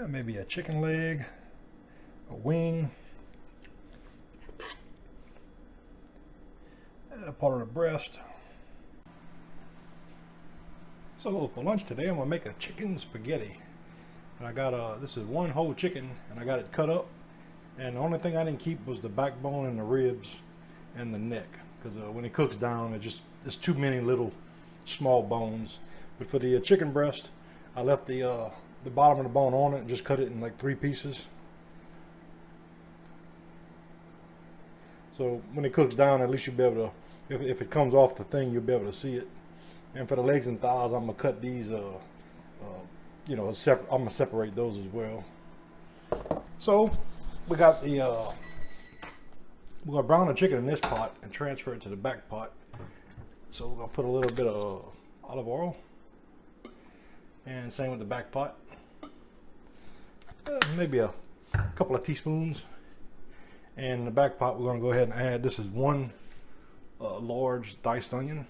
maybe a chicken leg, a wing, a part of the breast. So for lunch today, I'm gonna make a chicken spaghetti. And I got this is one whole chicken, and I got it cut up. And the only thing I didn't keep was the backbone and the ribs and the neck, because when it cooks down, it's too many little small bones. But for the chicken breast, I left the bottom of the bone on it and just cut it in like 3 pieces. So when it cooks down, at least you'll be able to, if it comes off the thing, you'll be able to see it. And for the legs and thighs, I'm gonna cut these, you know, I'm gonna separate those as well. So we got the, we're gonna brown the chicken in this pot and transfer it to the back pot. So we're gonna put a little bit of olive oil, and same with the back pot. Maybe a couple of teaspoons. And in the back pot, we're gonna go ahead and add, this is one large diced onion.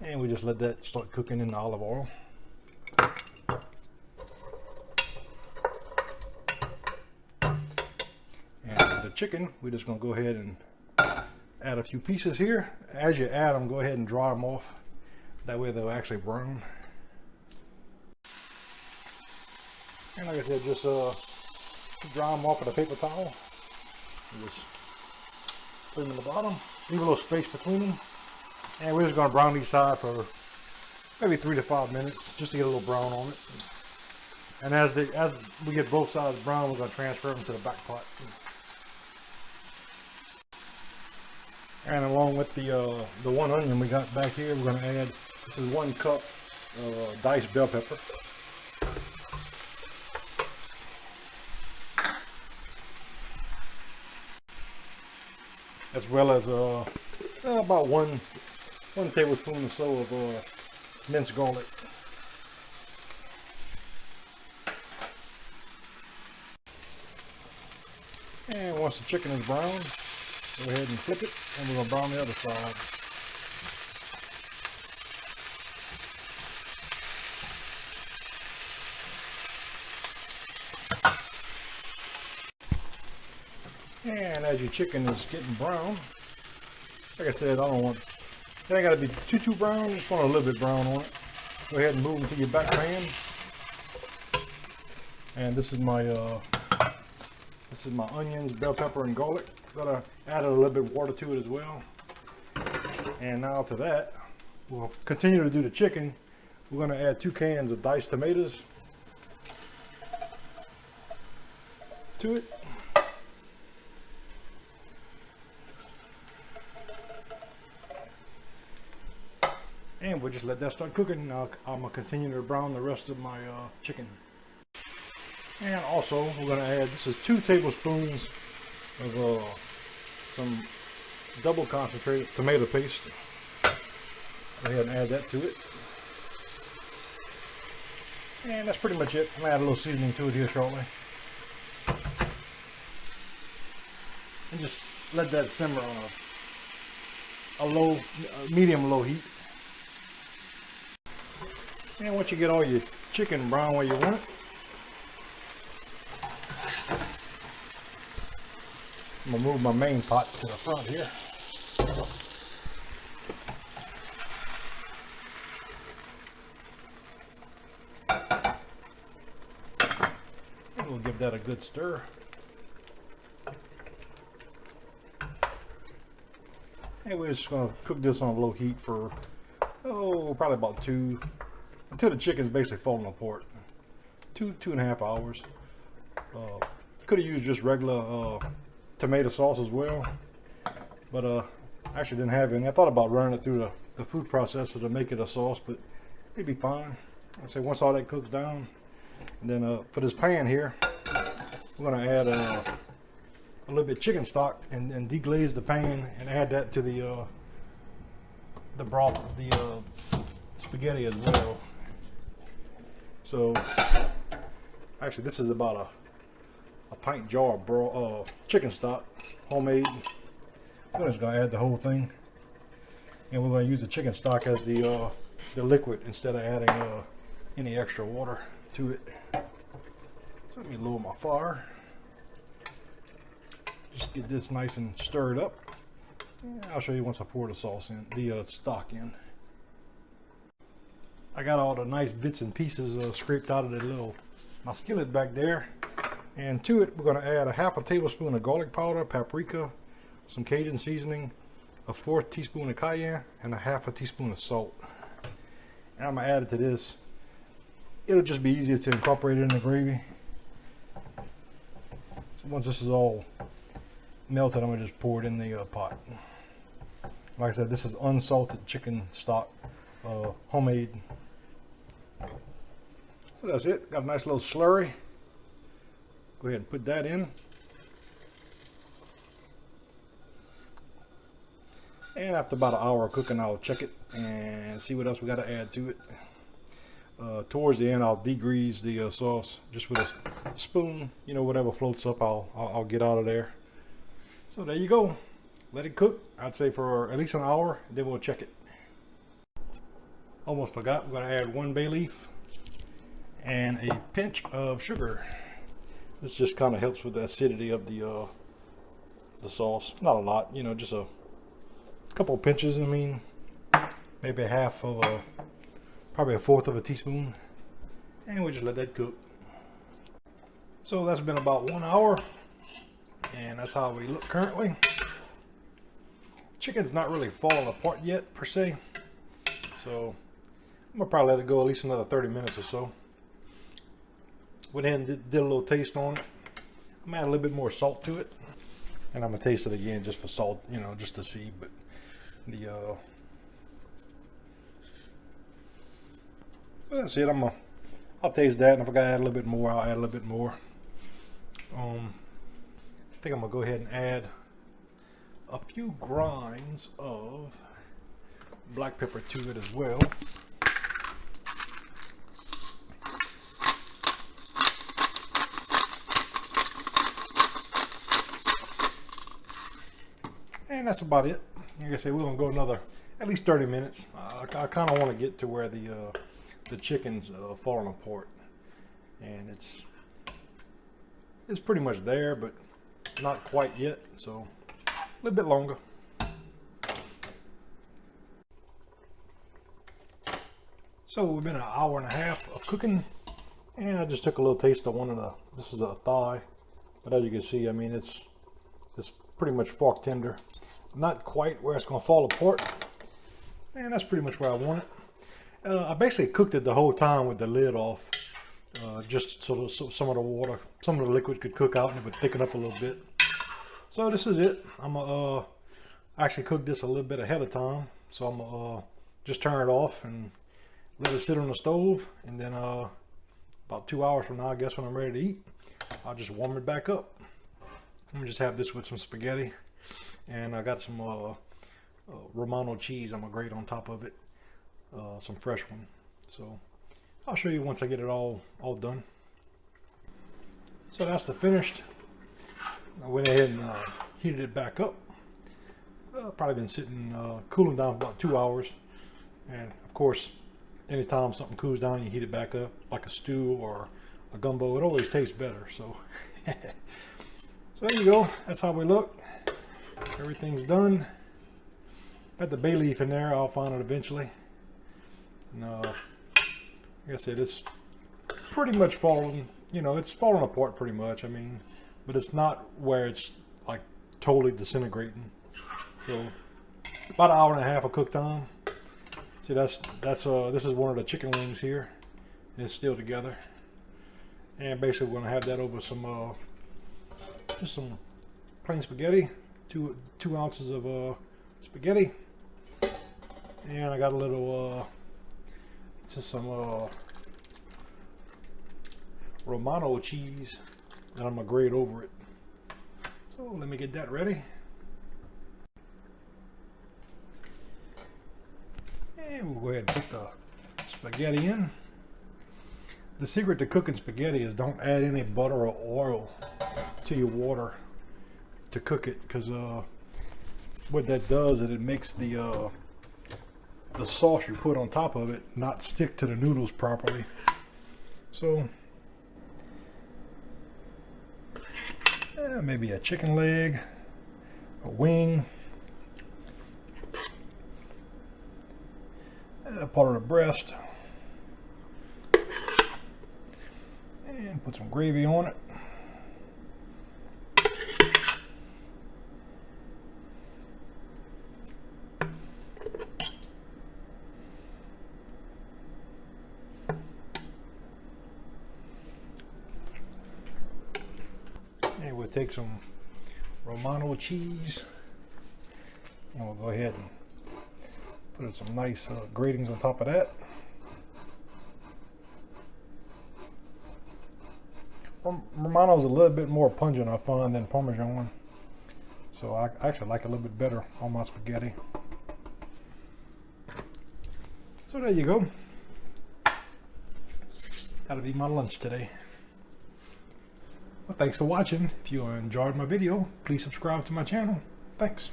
And we just let that start cooking in the olive oil. And for the chicken, we're just gonna go ahead and add a few pieces here. As you add them, go ahead and dry them off. That way they'll actually brown. And like I said, just dry them off with a paper towel. Just put them in the bottom. Leave a little space between them. And we're just going to brown these sides for maybe 3 to 5 minutes, just to get a little brown on it. And as we get both sides brown, we're going to transfer them to the back pot. And along with the one onion we got back here, we're going to add, this is 1 cup diced bell pepper. As well as about one tablespoon or so of minced garlic. And once the chicken is brown, go ahead and flip it, and we're going to brown the other side. And as your chicken is getting brown, like I said, it ain't got to be too brown, just want a little bit brown on it. Go ahead and move them to your back pan. And this is my onions, bell pepper, and garlic. Gotta add a little bit of water to it as well. And now to that, we'll continue to do the chicken. We're gonna add 2 cans of diced tomatoes to it. And we'll just let that start cooking. Now I'm gonna continue to brown the rest of my chicken. And also we're gonna add, this is 2 tablespoons of some double concentrated tomato paste. Go ahead and add that to it. And that's pretty much it. I'm gonna add a little seasoning to it here shortly. And just let that simmer on a medium-low heat. And once you get all your chicken brown where you want it, I'm gonna move my main pot to the front here. And we'll give that a good stir. And we're just gonna cook this on low heat for, probably about 2, until the chicken's basically falling apart. 2.5 hours. Could have used just regular tomato sauce as well, but I actually didn't have any. I thought about running it through the food processor to make it a sauce, but it'd be fine. I say once all that cooks down, and then for this pan here, we're gonna add a little bit of chicken stock and deglaze the pan and add that to the broth of the spaghetti as well. So actually this is about a pint jar of chicken stock, homemade. I'm just gonna add the whole thing, and we're gonna use the chicken stock as the liquid instead of adding any extra water to it. So let me lower my fire. Just get this nice and stirred up. And I'll show you once I pour the sauce in, the stock in. I got all the nice bits and pieces scraped out of my skillet back there. And to it, we're going to add a half a tablespoon of garlic powder, paprika, some Cajun seasoning, a 1/4 teaspoon of cayenne, and a half a teaspoon of salt. And I'm going to add it to this. It'll just be easier to incorporate it in the gravy. So once this is all melted, I'm going to just pour it in the pot. Like I said, this is unsalted chicken stock, homemade. So that's it. Got a nice little slurry. Go ahead and put that in. And after about an hour of cooking, I'll check it and see what else we got to add to it. Towards the end, I'll degrease the sauce just with a spoon. You know, whatever floats up, I'll get out of there. So there you go. Let it cook. I'd say for at least an hour, then we'll check it. Almost forgot. We're going to add 1 bay leaf and a pinch of sugar. This just kind of helps with the acidity of the sauce. Not a lot, you know, just a couple of pinches. I mean, maybe probably a 1/4 of a teaspoon. And we'll just let that cook. So that's been about 1 hour. And that's how we look currently. Chicken's not really falling apart yet, per se. So I'm going to probably let it go at least another 30 minutes or so. Went ahead and did a little taste on it. I'm adding a little bit more salt to it. And I'm going to taste it again just for salt, you know, just to see. But that's it. I'll taste that. And if I got to add a little bit more, I'll add a little bit more. I think I'm going to go ahead and add a few grinds of black pepper to it as well. And that's about it. Like I said, we're gonna go another at least 30 minutes. I kind of want to get to where the chicken's falling apart, and it's pretty much there, but not quite yet. So a little bit longer. So we've been an hour and a half of cooking, and I just took a little taste of one of the. This is a thigh, but as you can see, I mean it's pretty much fork tender. Not quite where it's going to fall apart, and that's pretty much where I want it. I basically cooked it the whole time with the lid off, just so some of the water, some of the liquid could cook out and it would thicken up a little bit. So this is it. I'm gonna actually cook this a little bit ahead of time, so I'm gonna just turn it off and let it sit on the stove, and then about 2 hours from now, I guess when I'm ready to eat, I'll just warm it back up. I'm gonna just have this with some spaghetti. And I got some Romano cheese I'm gonna grate on top of it, some fresh one. So I'll show you once I get it all done. So that's the finished. I went ahead and heated it back up. Probably been sitting cooling down for about 2 hours. And of course, anytime something cools down, you heat it back up, like a stew or a gumbo. It always tastes better. So, so there you go. That's how we look. Everything's done. Got the bay leaf in there. I'll find it eventually. And, like I said, it's pretty much falling. You know, it's falling apart pretty much. I mean, but it's not where it's like totally disintegrating. So about an hour and a half of cook time. See, this is one of the chicken wings here, and it's still together. And basically, we're gonna have that over some just some plain spaghetti. Two ounces of spaghetti, and I got a little this is some Romano cheese that I'm gonna grate over it. So let me get that ready, and we'll go ahead and put the spaghetti in. The secret to cooking spaghetti is don't add any butter or oil to your water to cook it, because what that does is it makes the sauce you put on top of it not stick to the noodles properly. So maybe a chicken leg, a wing, a part of the breast, and put some gravy on it. And we'll take some Romano cheese, and we'll go ahead and put some nice gratings on top of that. Romano is a little bit more pungent, I find, than Parmesan, so I actually like it a little bit better on my spaghetti. So there you go. That'll be my lunch today. Well, thanks for watching. If you enjoyed my video, please subscribe to my channel. Thanks.